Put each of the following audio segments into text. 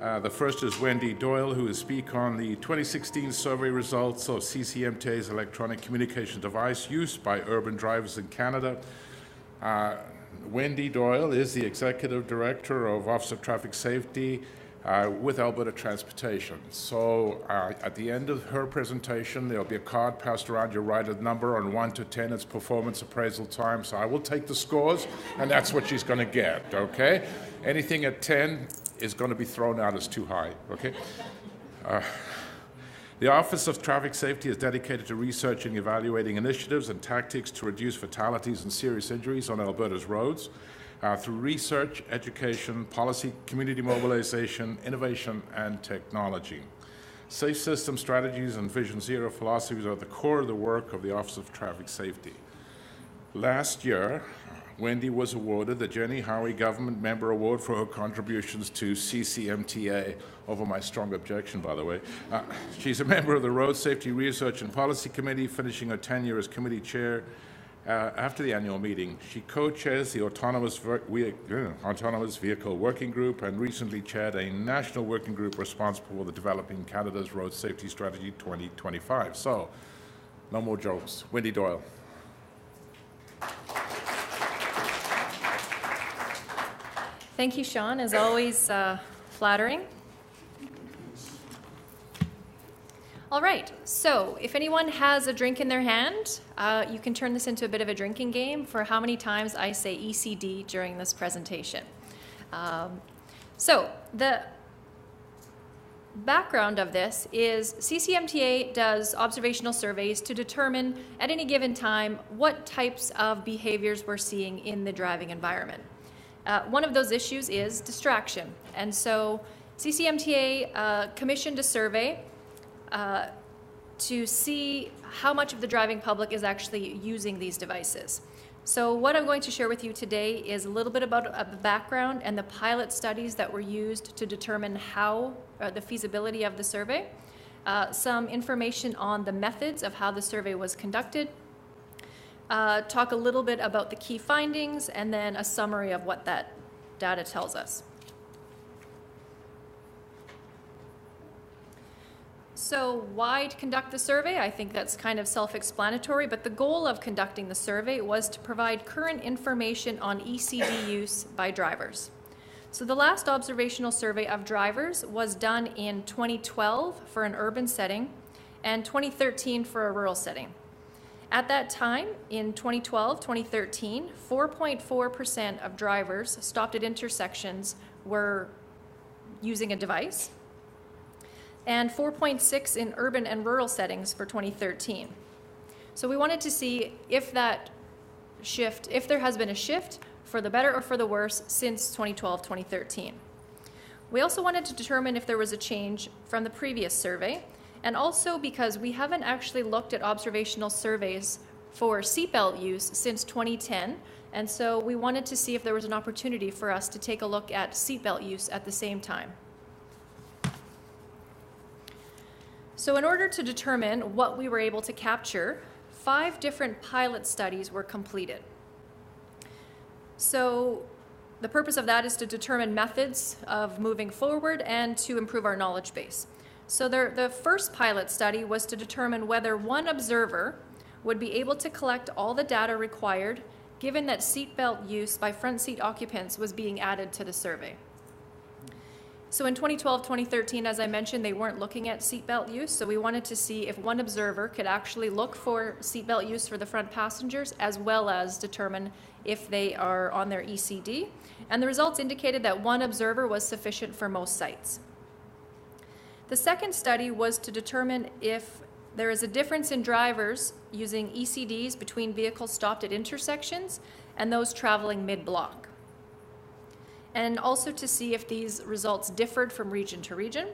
The first is Wendy Doyle, who will speak on the 2016 survey results of CCMTA's electronic communication device use by urban drivers in Canada. Wendy Doyle is the Executive Director of Office of Traffic Safety with Alberta Transportation. So at the end of her presentation, there'll be a card passed around. You write a number on 1 to 10. It's performance appraisal time. So I will take the scores, and that's what she's going to get, okay? Anything at 10 is going to be thrown out as too high, okay? The Office of Traffic Safety is dedicated to researching and evaluating initiatives and tactics to reduce fatalities and serious injuries on Alberta's roads through research, education, policy, community mobilization, innovation, and technology. Safe system strategies and Vision Zero philosophies are at the core of the work of the Office of Traffic Safety. Last year, Wendy was awarded the Jenny Howie Government Member Award for her contributions to CCMTA, over my strong objection, by the way. She's a member of the Road Safety Research and Policy Committee, finishing her tenure as committee chair. After the annual meeting, she co-chairs the Autonomous Vehicle Working Group and recently chaired a national working group responsible for the developing Canada's Road Safety Strategy 2025. So, no more jokes. Wendy Doyle. Thank you, Sean. As always, flattering. All right, so if anyone has a drink in their hand, you can turn this into a bit of a drinking game for how many times I say ECD during this presentation. So the background of this is CCMTA does observational surveys to determine at any given time what types of behaviors we're seeing in the driving environment. One of those issues is distraction, and so CCMTA commissioned a survey to see how much of the driving public is actually using these devices. So what I'm going to share with you today is a little bit about the background and the pilot studies that were used to determine how the feasibility of the survey, some information on the methods of how the survey was conducted, talk a little bit about the key findings, and then a summary of what that data tells us. So why conduct the survey? I think that's kind of self-explanatory, but the goal of conducting the survey was to provide current information on ECD use by drivers. So the last observational survey of drivers was done in 2012 for an urban setting and 2013 for a rural setting. At that time, in 2012-2013, 4.4% of drivers stopped at intersections were using a device, and 4.6% in urban and rural settings for 2013. So we wanted to see if there has been a shift for the better or for the worse since 2012-2013. We also wanted to determine if there was a change from the previous survey, and also because we haven't actually looked at observational surveys for seatbelt use since 2010, and so we wanted to see if there was an opportunity for us to take a look at seatbelt use at the same time. So in order to determine what we were able to capture, 5 different pilot studies were completed. So the purpose of that is to determine methods of moving forward and to improve our knowledge base. So the first pilot study was to determine whether one observer would be able to collect all the data required given that seatbelt use by front seat occupants was being added to the survey. So in 2012-2013, as I mentioned, they weren't looking at seatbelt use, so we wanted to see if one observer could actually look for seatbelt use for the front passengers as well as determine if they are on their ECD. And the results indicated that one observer was sufficient for most sites. The second study was to determine if there is a difference in drivers using ECDs between vehicles stopped at intersections and those traveling mid-block, and also to see if these results differed from region to region.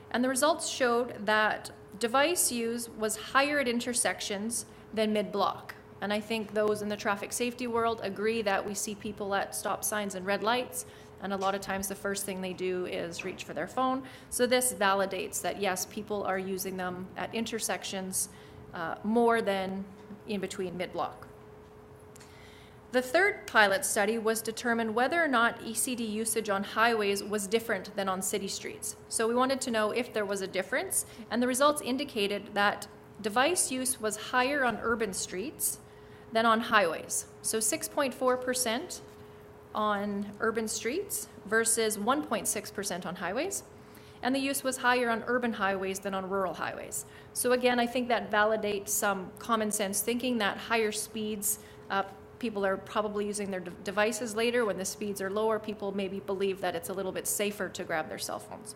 And the results showed that device use was higher at intersections than mid-block. And I think those in the traffic safety world agree that we see people at stop signs and red lights, and a lot of times the first thing they do is reach for their phone. So this validates that yes, people are using them at intersections more than in between mid-block. The third pilot study was to determine whether or not ECD usage on highways was different than on city streets. So we wanted to know if there was a difference, and the results indicated that device use was higher on urban streets than on highways. So 6.4% on urban streets versus 1.6% on highways. And the use was higher on urban highways than on rural highways. So again, I think that validates some common sense thinking that higher speeds, people are probably using their devices later. When the speeds are lower, people maybe believe that it's a little bit safer to grab their cell phones.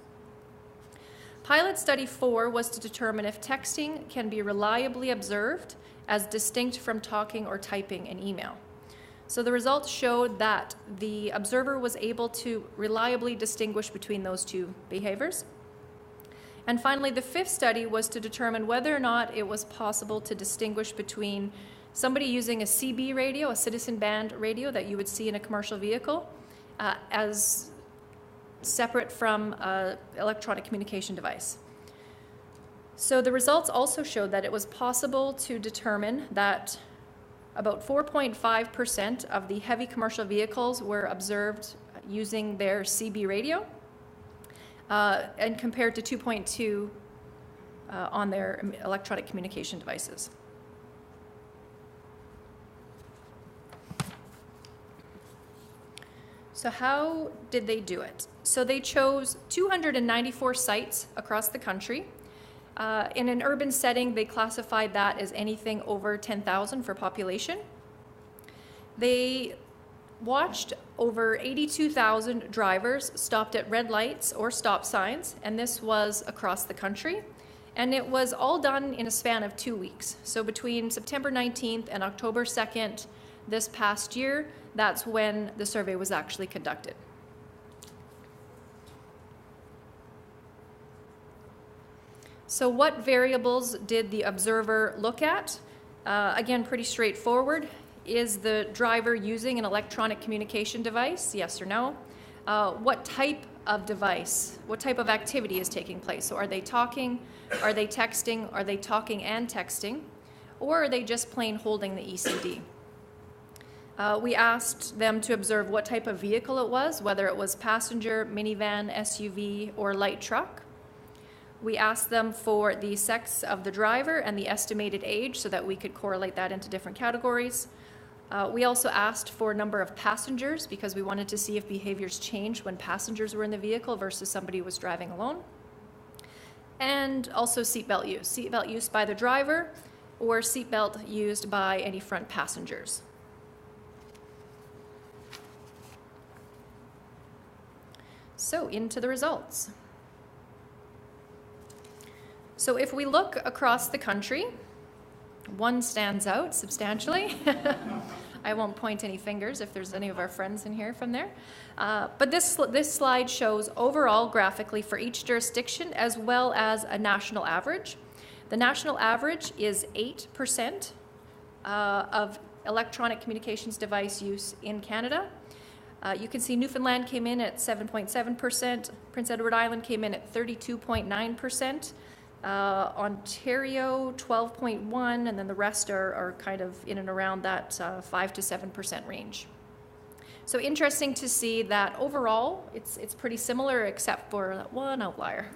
Pilot study 4 was to determine if texting can be reliably observed as distinct from talking or typing an email. So the results showed that the observer was able to reliably distinguish between those two behaviors. And finally, the fifth study was to determine whether or not it was possible to distinguish between somebody using a CB radio, a citizen band radio that you would see in a commercial vehicle, as separate from an electronic communication device. So the results also showed that it was possible to determine that about 4.5% of the heavy commercial vehicles were observed using their CB radio, and compared to 2.2 on their electronic communication devices. So how did they do it? So they chose 294 sites across the country. In an urban setting, they classified that as anything over 10,000 for population. They watched over 82,000 drivers stopped at red lights or stop signs, and this was across the country. And it was all done in a span of 2 weeks. So between September 19th and October 2nd this past year, that's when the survey was actually conducted. So what variables did the observer look at? Again, pretty straightforward. Is the driver using an electronic communication device? Yes or no? What type of device, what type of activity is taking place? So are they talking, are they texting, are they talking and texting, or are they just plain holding the ECD? We asked them to observe what type of vehicle it was, whether it was passenger, minivan, SUV, or light truck. We asked them for the sex of the driver and the estimated age so that we could correlate that into different categories. We also asked for number of passengers because we wanted to see if behaviors changed when passengers were in the vehicle versus somebody was driving alone. And also seatbelt use by the driver or seatbelt used by any front passengers. So into the results. So if we look across the country, one stands out substantially. I won't point any fingers if there's any of our friends in here from there. But this slide shows overall graphically for each jurisdiction as well as a national average. The national average is 8% of electronic communications device use in Canada. You can see Newfoundland came in at 7.7%, Prince Edward Island came in at 32.9%, Ontario 12.1%, and then the rest are kind of in and around that 5 to 7% range. So interesting to see that overall it's pretty similar except for that one outlier.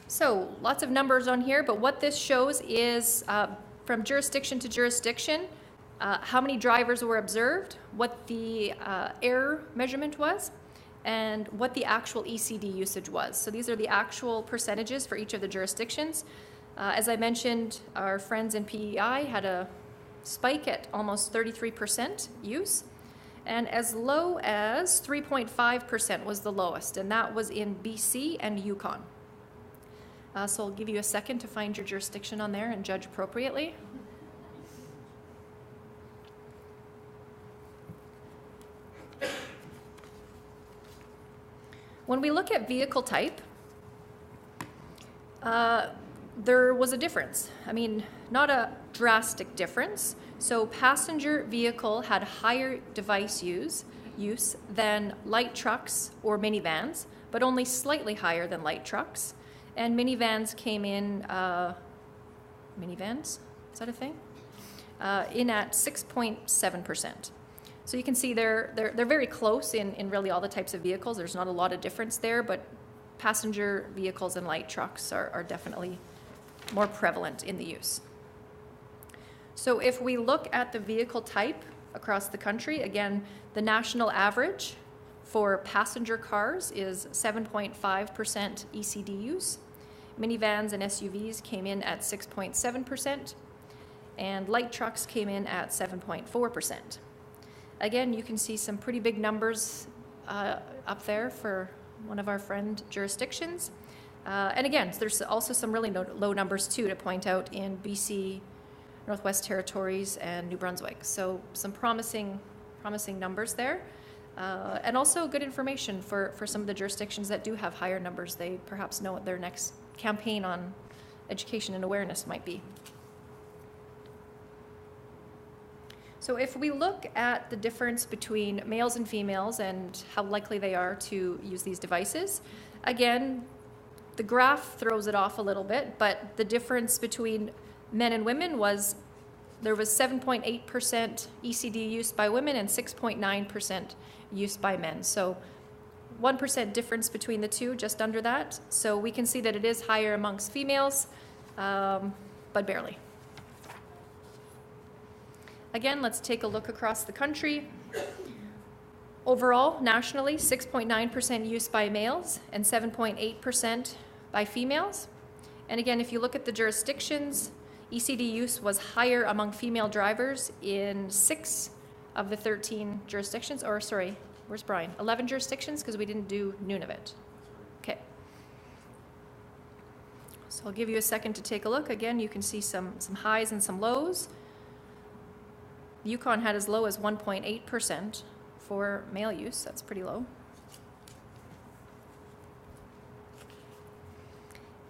So lots of numbers on here, but what this shows is from jurisdiction to jurisdiction, how many drivers were observed, what the error measurement was, and what the actual ECD usage was. So these are the actual percentages for each of the jurisdictions. As I mentioned, our friends in PEI had a spike at almost 33% use, and as low as 3.5% was the lowest, and that was in BC and Yukon. So I'll give you a second to find your jurisdiction on there and judge appropriately. When we look at vehicle type, there was a difference. I mean, not a drastic difference. So passenger vehicle had higher device use than light trucks or minivans, but only slightly higher than light trucks. And minivans came in, minivans, is that a thing? In at 6.7%. So you can see they're very close in really all the types of vehicles. There's not a lot of difference there, but passenger vehicles and light trucks are definitely more prevalent in the use. So if we look at the vehicle type across the country, again, the national average for passenger cars is 7.5% ECD use. Minivans and SUVs came in at 6.7%, and light trucks came in at 7.4%. Again, you can see some pretty big numbers up there for one of our friend jurisdictions. And again, there's also some really low numbers too to point out in BC, Northwest Territories, and New Brunswick. So some promising numbers there. And also good information for some of the jurisdictions that do have higher numbers. They perhaps know what their next campaign on education and awareness might be. So if we look at the difference between males and females and how likely they are to use these devices, again, the graph throws it off a little bit, but the difference between men and women was there was 7.8% ECD use by women and 6.9% use by men. So 1% difference between the two, just under that. So we can see that it is higher amongst females, but barely. Again, let's take a look across the country. Overall, nationally, 6.9% use by males and 7.8% by females. And again, if you look at the jurisdictions, ECD use was higher among female drivers in 6 of the 13 jurisdictions, or sorry, where's Brian? 11 jurisdictions, because we didn't do Nunavut. Okay. So I'll give you a second to take a look. Again, you can see some highs and some lows. Yukon had as low as 1.8% for male use. That's pretty low.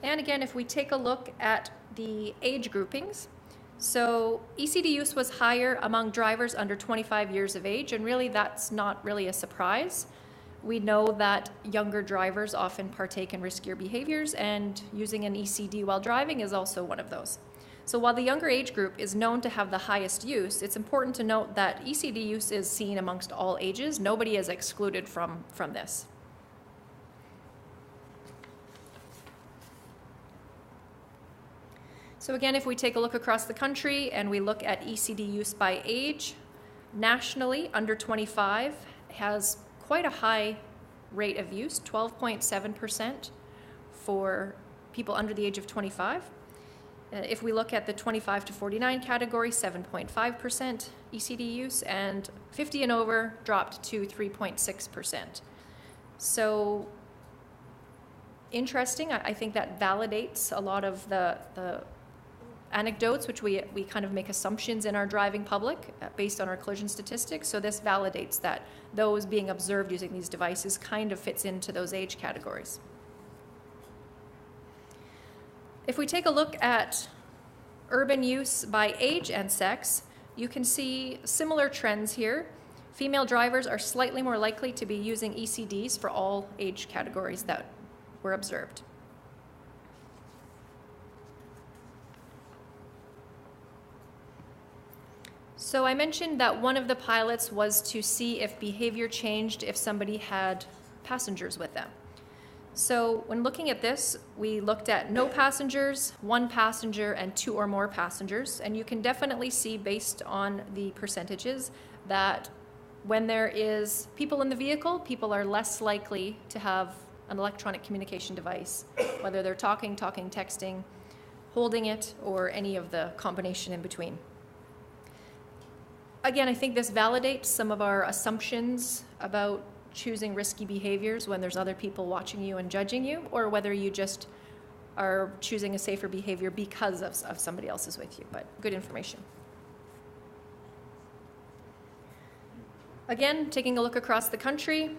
And again, if we take a look at the age groupings, so ECD use was higher among drivers under 25 years of age, and really that's not really a surprise. We know that younger drivers often partake in riskier behaviors, and using an ECD while driving is also one of those. So while the younger age group is known to have the highest use, it's important to note that ECD use is seen amongst all ages. Nobody is excluded from this. So again, if we take a look across the country and we look at ECD use by age, nationally, under 25 has quite a high rate of use, 12.7% for people under the age of 25. If we look at the 25 to 49 category, 7.5% ECD use, and 50 and over dropped to 3.6%. So interesting. I think that validates a lot of the anecdotes, which we kind of make assumptions in our driving public based on our collision statistics. So this validates that those being observed using these devices kind of fits into those age categories. If we take a look at urban use by age and sex, you can see similar trends here. Female drivers are slightly more likely to be using ECDs for all age categories that were observed. So I mentioned that one of the pilots was to see if behavior changed if somebody had passengers with them. So when looking at this, we looked at no passengers, 1 passenger, and 2 or more passengers. And you can definitely see, based on the percentages, that when there is people in the vehicle, people are less likely to have an electronic communication device, whether they're talking, texting, holding it, or any of the combination in between. Again, I think this validates some of our assumptions about choosing risky behaviors when there's other people watching you and judging you, or whether you just are choosing a safer behavior because of somebody else is with you, but good information. Again, taking a look across the country,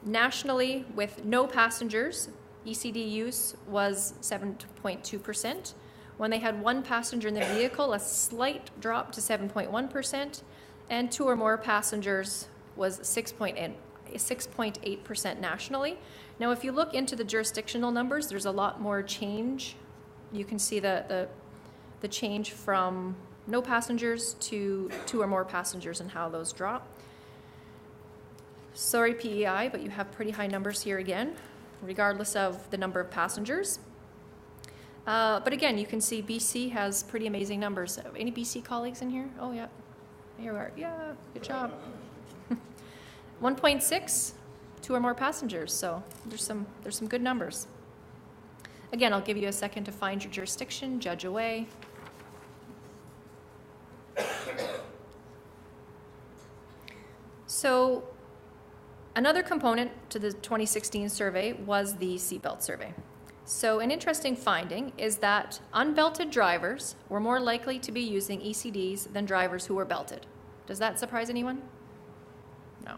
nationally with no passengers, ECD use was 7.2%. When they had 1 passenger in the vehicle, a slight drop to 7.1%, and 2 or more passengers was 6.8%. 6.8% nationally. Now, if you look into the jurisdictional numbers, there's a lot more change. You can see the change from no passengers to 2 or more passengers and how those drop. Sorry, PEI, but you have pretty high numbers here again, regardless of the number of passengers. But again, you can see BC has pretty amazing numbers. Any BC colleagues in here? Oh, yeah. Here we are. Yeah, good job. 1.6, 2 or more passengers. So there's some good numbers. Again, I'll give you a second to find your jurisdiction, judge away. So another component to the 2016 survey was the seatbelt survey. So an interesting finding is that unbelted drivers were more likely to be using ECDs than drivers who were belted. Does that surprise anyone? No.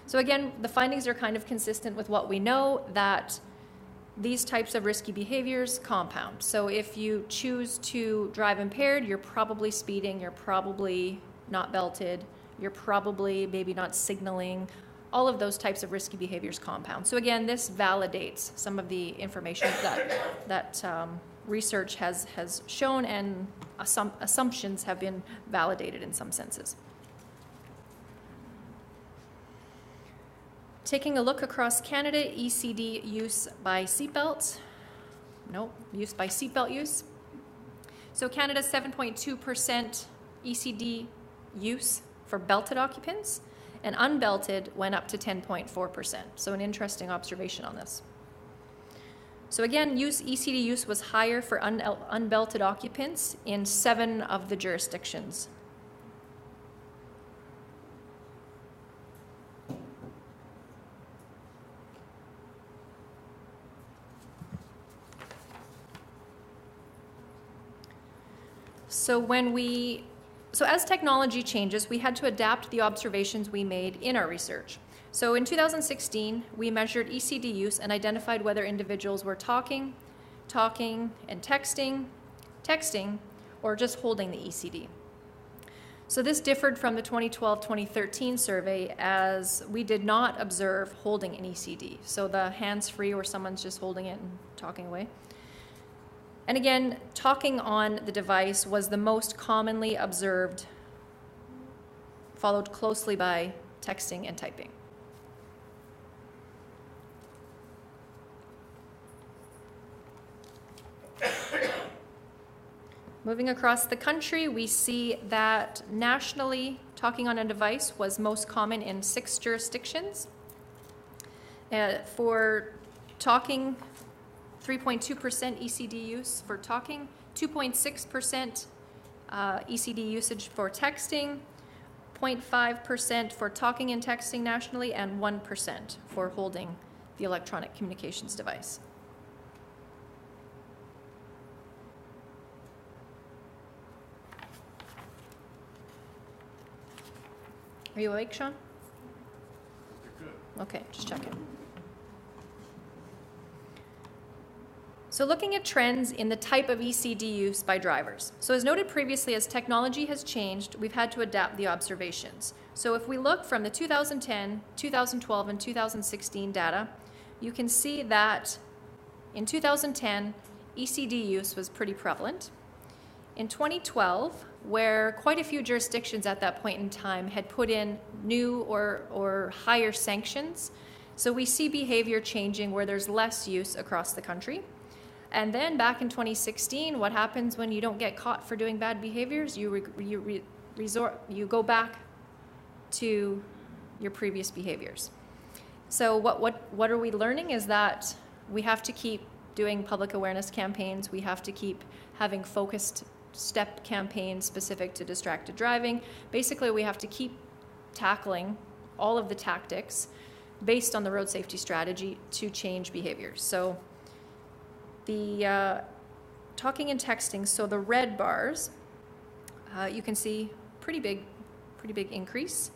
So again, the findings are kind of consistent with what we know, that these types of risky behaviors compound. So if you choose to drive impaired, you're probably speeding, you're probably not belted, you're probably maybe not signaling. All of those types of risky behaviors compound. So again, this validates some of the information that research has shown, and assumptions have been validated in some senses. Taking a look across Canada, ECD use by seatbelts. Nope, use by seatbelt use. So Canada, 7.2% ECD use for belted occupants, and unbelted went up to 10.4%. So an interesting observation on this. So again, ECD use was higher for unbelted occupants in 7 of the jurisdictions. So as technology changes, we had to adapt the observations we made in our research. So in 2016, we measured ECD use and identified whether individuals were talking and texting, or just holding the ECD. So this differed from the 2012-2013 survey, as we did not observe holding an ECD. So the hands-free, where someone's just holding it and talking away. And again, talking on the device was the most commonly observed, followed closely by texting and typing. Moving across the country, we see that nationally, talking on a device was most common in 6 jurisdictions. For talking, 3.2% ECD use for talking, 2.6% ECD usage for texting, 0.5% for talking and texting nationally, and 1% for holding the electronic communications device. Are you awake, Sean? Okay, just checking. So looking at trends in the type of ECD use by drivers. So as noted previously, as technology has changed, we've had to adapt the observations. So if we look from the 2010, 2012, and 2016 data, you can see that in 2010, ECD use was pretty prevalent. In 2012, where quite a few jurisdictions at that point in time had put in new or higher sanctions, so we see behavior changing where there's less use across the country. And then back in 2016, what happens when you don't get caught for doing bad behaviors? You go back to your previous behaviors. So what are we learning is that we have to keep doing public awareness campaigns. We have to keep having focused step campaigns specific to distracted driving. Basically, we have to keep tackling all of the tactics based on the road safety strategy to change behaviors. So the talking and texting, so the red bars, you can see pretty big increase,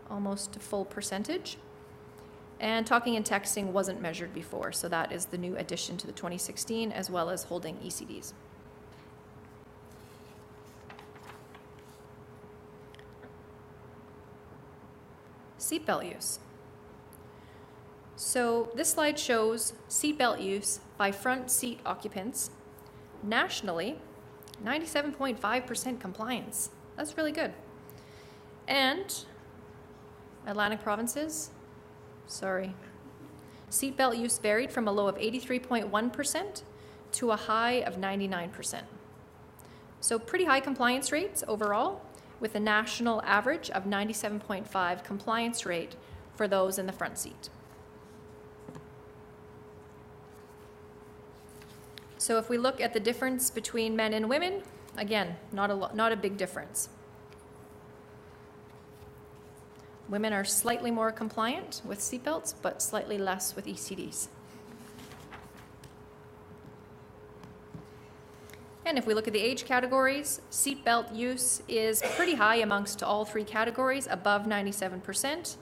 almost a full percentage. And talking and texting wasn't measured before, so that is the new addition to the 2016, as well as holding ECDs. Seatbelt use. So this slide shows seatbelt use by front seat occupants. Nationally, 97.5% compliance. That's really good. And Atlantic provinces, seatbelt use varied from a low of 83.1% to a high of 99%. So pretty high compliance rates overall, with a national average of 97.5 compliance rate for those in the front seat. So if we look at the difference between men and women, again, not a big difference. Women are slightly more compliant with seatbelts, but slightly less with ECDs. And if we look at the age categories, seatbelt use is pretty high amongst all three categories, above 97%.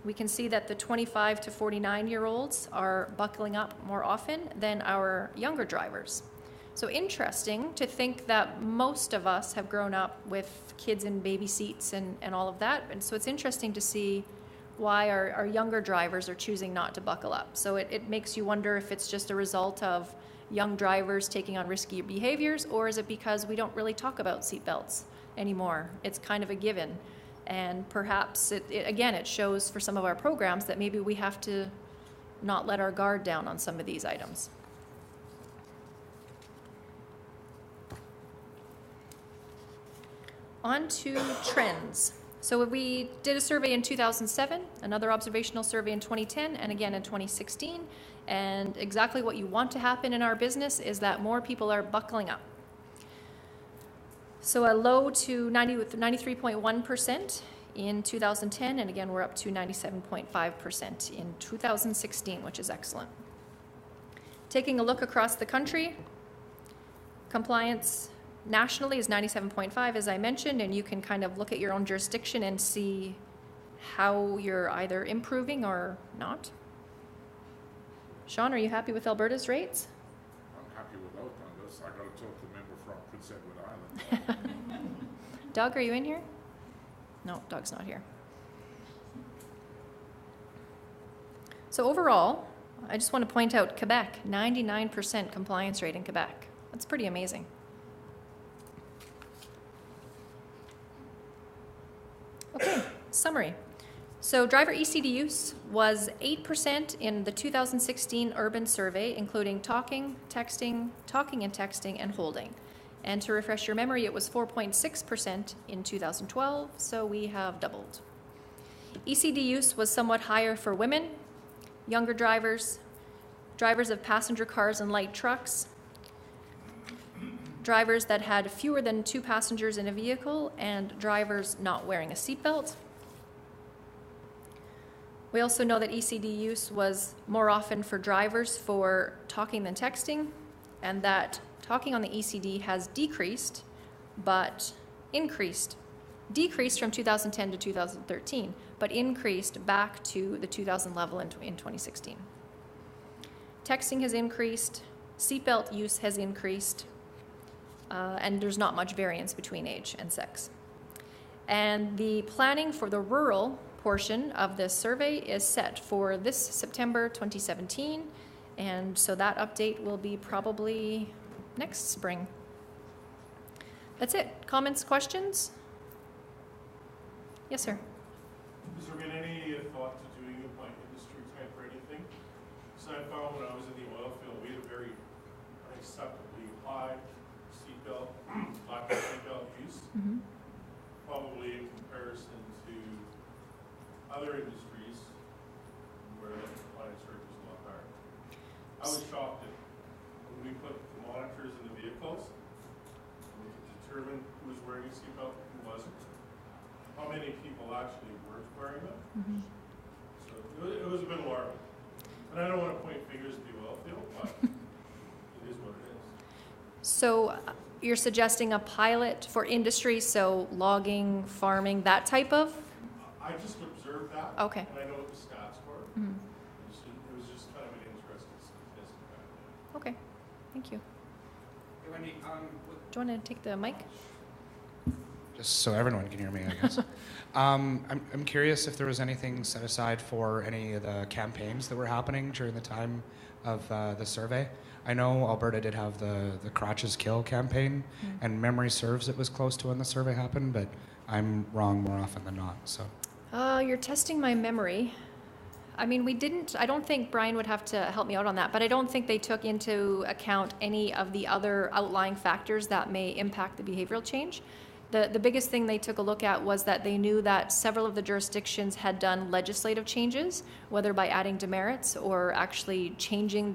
We can see that the 25 to 49-year-olds are buckling up more often than our younger drivers. So interesting to think that most of us have grown up with kids in baby seats and all of that. And so it's interesting to see why our younger drivers are choosing not to buckle up. So it makes you wonder if it's just a result of young drivers taking on risky behaviors, or is it because we don't really talk about seatbelts anymore? It's kind of a given. And perhaps, it shows for some of our programs that maybe we have to not let our guard down on some of these items. On to trends. So we did a survey in 2007, another observational survey in 2010, and again in 2016. And exactly what you want to happen in our business is that more people are buckling up. So a low to 93.1% in 2010, and again we're up to 97.5% in 2016, which is excellent. Taking a look across the country, compliance nationally is 97.5, as I mentioned, and you can kind of look at your own jurisdiction and see how you're either improving or not. Sean, are you happy with Alberta's rates? I'm happy with both on this. I got to talk to the member from Prince Edward Island. Doug, are you in here? No, Doug's not here. So overall, I just want to point out Quebec, 99% compliance rate in Quebec. That's pretty amazing. Okay, summary. So driver ECD use was 8% in the 2016 urban survey, including talking, and texting, and holding. And to refresh your memory, it was 4.6% in 2012, so we have doubled. ECD use was somewhat higher for women, younger drivers, drivers of passenger cars and light trucks, drivers that had fewer than 2 passengers in a vehicle, and drivers not wearing a seatbelt. We also know that ECD use was more often for drivers for talking than texting, and that talking on the ECD has decreased, but decreased from 2010 to 2013, but increased back to the 2000 level in 2016. Texting has increased, seatbelt use has increased, and there's not much variance between age and sex. And the planning for the rural portion of this survey is set for this September 2017, and so that update will be probably next spring. That's it. Comments, questions? Yes, sir. Has there been any thought to doing it by industry type or anything? So I found when I was in the oil field, we had a very unacceptably high seatbelt, lack of seatbelt use, probably in comparison to other industries where the compliance rate was a lot higher. I was shocked that when we put the monitors in the vehicles, we could determine who was wearing a seatbelt and who wasn't, how many people actually weren't wearing them. So it was a bit alarming. And I don't want to point fingers at the oil field, but it is what it is. So you're suggesting a pilot for industry, so logging, farming, that type of? I just observed that. Okay. And I know what the stats were. It was just kind of an interesting statistic. Okay, thank you. Hey, Wendy, Do you want to take the mic? just so everyone can hear me, I guess. I'm curious if there was anything set aside for any of the campaigns that were happening during the time of the survey. I know Alberta did have the Crotches Kill campaign, and memory serves it was close to when the survey happened, but I'm wrong more often than not. So. You're testing my memory. I mean, I don't think Brian would have to help me out on that, but I don't think they took into account any of the other outlying factors that may impact the behavioral change. The biggest thing they took a look at was that they knew that several of the jurisdictions had done legislative changes, whether by adding demerits or actually changing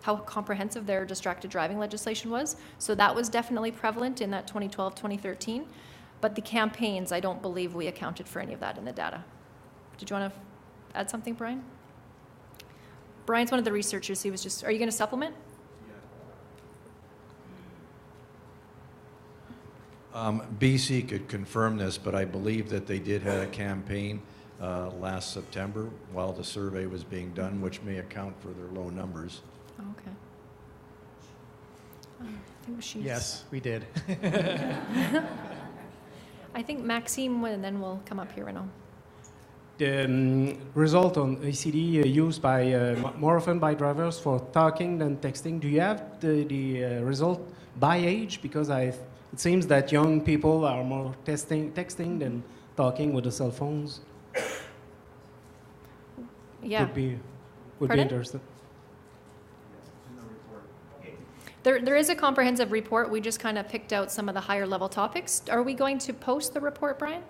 how comprehensive their distracted driving legislation was. So that was definitely prevalent in that 2012, 2013. But the campaigns, I don't believe we accounted for any of that in the data. Did you want to add something, Brian? Brian's one of the researchers. He was just, are you going to supplement? BC could confirm this, but I believe that they did have a campaign last September while the survey was being done, which may account for their low numbers. Oh, okay. I think she's... Yes, we did. I think Maxime, and then we'll come up here, Renaud. The result on ACD used by more often by drivers for talking than texting. Do you have the result by age? Because it seems that young people are more texting than talking with the cell phones. Yeah. Would be interesting. There is a comprehensive report. We just kind of picked out some of the higher level topics. Are we going to post the report, Brian?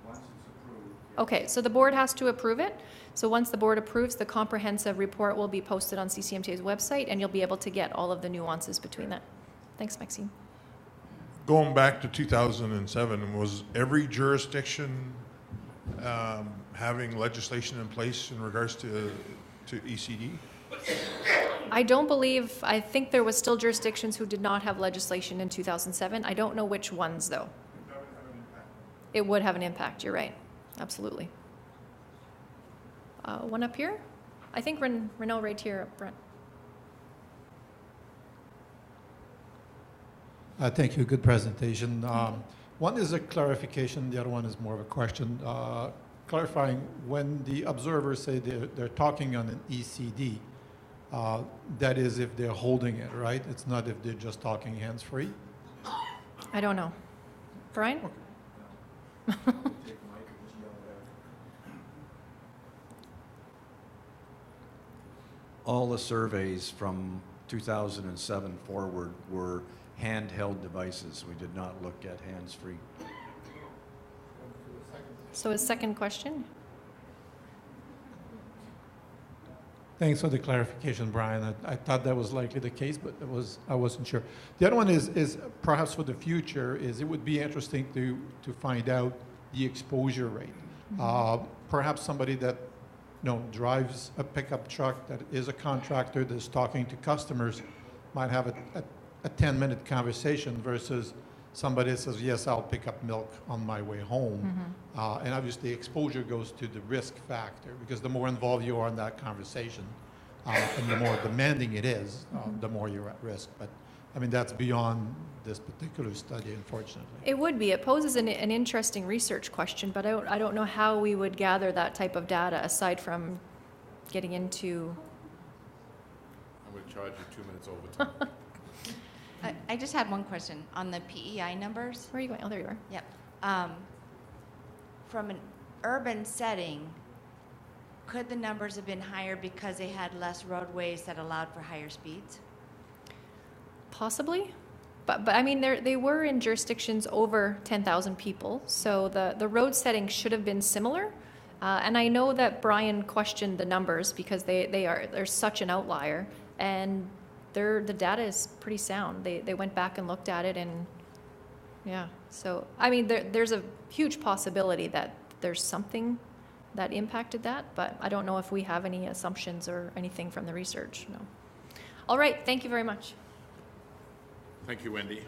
Once it's approved. Okay, so the board has to approve it. So once the board approves, the comprehensive report will be posted on CCMTA's website, and you'll be able to get all of the nuances between that. Thanks, Maxime. Going back to 2007, was every jurisdiction having legislation in place in regards to ECD? I think there was still jurisdictions who did not have legislation in 2007. I don't know which ones, though. It would have an impact, you're right. Absolutely. One up here? I think Renaud right here up front. Thank you. Good presentation. One is a clarification. The other one is more of a question. Clarifying, when the observers say they're talking on an ECD, that is if they're holding it, right? It's not if they're just talking hands-free? I don't know. Brian? Okay. All the surveys from 2007 forward were handheld devices. We did not look at hands-free. So a second question? Thanks for the clarification, Brian. I thought that was likely the case, but I wasn't sure. The other one is perhaps for the future, is it would be interesting to find out the exposure rate. Mm-hmm. Perhaps somebody that drives a pickup truck, that is a contractor, that's talking to customers, might have a 10-minute conversation versus somebody that says, yes, I'll pick up milk on my way home. Mm-hmm. And obviously exposure goes to the risk factor, because the more involved you are in that conversation and the more demanding it is, the more you're at risk. But I mean, that's beyond this particular study, unfortunately. It would be. It poses an interesting research question, but I don't know how we would gather that type of data aside from getting into... I'm going to charge you 2 minutes overtime. I just had one question on the PEI numbers. Where are you going? Oh, there you are. Yep. From an urban setting, could the numbers have been higher because they had less roadways that allowed for higher speeds? Possibly. But I mean, they were in jurisdictions over 10,000 people, so the road setting should have been similar. And I know that Brian questioned the numbers because they're such an outlier, and the data is pretty sound. They went back and looked at it, and yeah. So I mean, there's a huge possibility that there's something that impacted that, but I don't know if we have any assumptions or anything from the research. No. All right. Thank you very much. Thank you, Wendy.